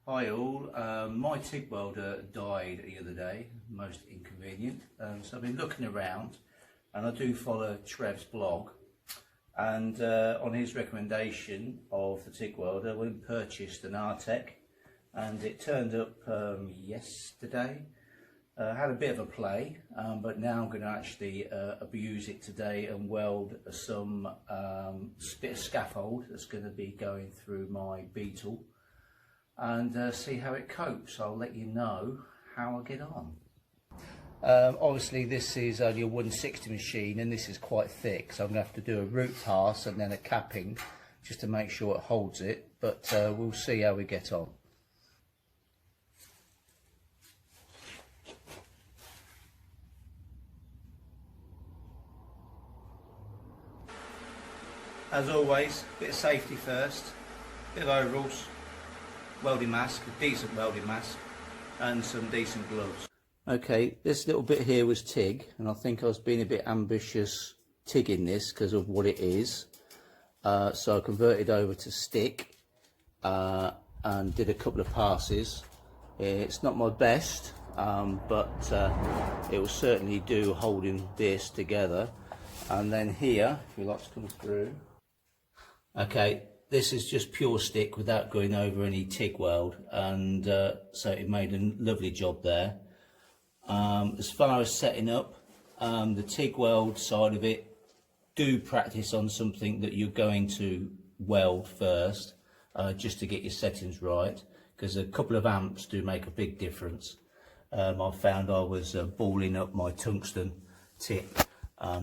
Hi all, my TIG welder died the other day, most inconvenient, so I've been looking around and I do follow Trev's blog, and on his recommendation of the TIG welder I went and purchased an R-Tech, and it turned up yesterday. Had a bit of a play, but now I'm going to actually abuse it today and weld some bit of scaffold that's going to be going through my beetle, and see how it copes. I'll let you know how I get on. Obviously this is only a 160 machine and this is quite thick, so I'm going to have to do a root pass and then a capping just to make sure it holds it, but we'll see how we get on. As always, bit of safety first, bit of overalls, welding mask, a decent welding mask, and some decent gloves. Okay, this little bit here was TIG, and I think I was being a bit ambitious TIGging this because of what it is. So I converted over to stick and did a couple of passes. It's not my best, but it will certainly do holding this together. And then here, if you like to come through. Okay, this is just pure stick without going over any TIG weld, and so it made a lovely job there. As far as setting up, the TIG weld side of it, do practice on something that you're going to weld first, just to get your settings right, because a couple of amps do make a big difference. I found I was balling up my tungsten tip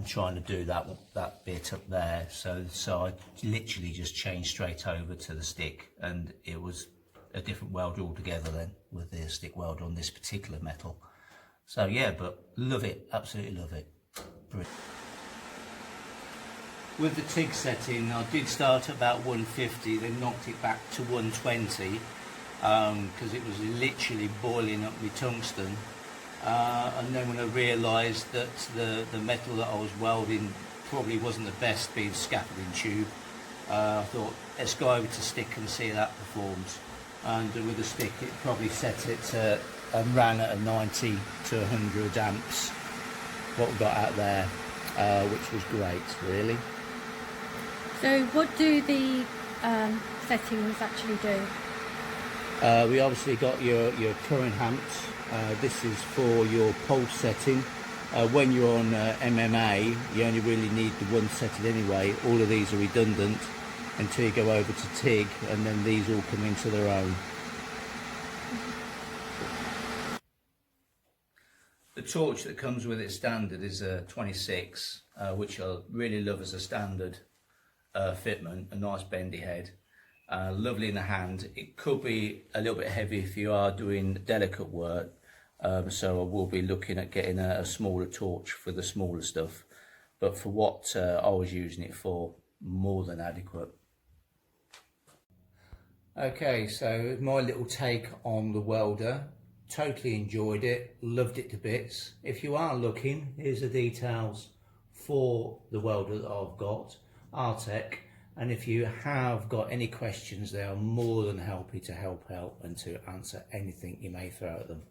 trying to do that bit up there, so I literally just changed straight over to the stick, and it was a different weld altogether then with the stick weld on this particular metal. So yeah, but love it, absolutely love it. Brilliant. With the TIG setting, I did start at about 150, then knocked it back to 120 because it was literally boiling up my tungsten. And then when I realised that the metal that I was welding probably wasn't the best, being scaffolding tube, I thought let's go over to stick and see how that performs. And with the stick it probably set it and ran at a 90 to 100 amps, what we got out there, which was great really. So what do the settings actually do? We obviously got your current amps. This is for your pulse setting. When you're on MMA, you only really need the one setting anyway. All of these are redundant until you go over to TIG, and then these all come into their own. The torch that comes with it standard is a 26, which I really love as a standard fitment, a nice bendy head. Lovely in the hand. It could be a little bit heavy if you are doing delicate work, so I will be looking at getting a smaller torch for the smaller stuff, but for what I was using it for, more than adequate. Okay, so my little take on the welder. Totally enjoyed it, loved it to bits. If you are looking, here's the details for the welder that I've got, R-Tech. And if you have got any questions, they are more than happy to help out and to answer anything you may throw at them.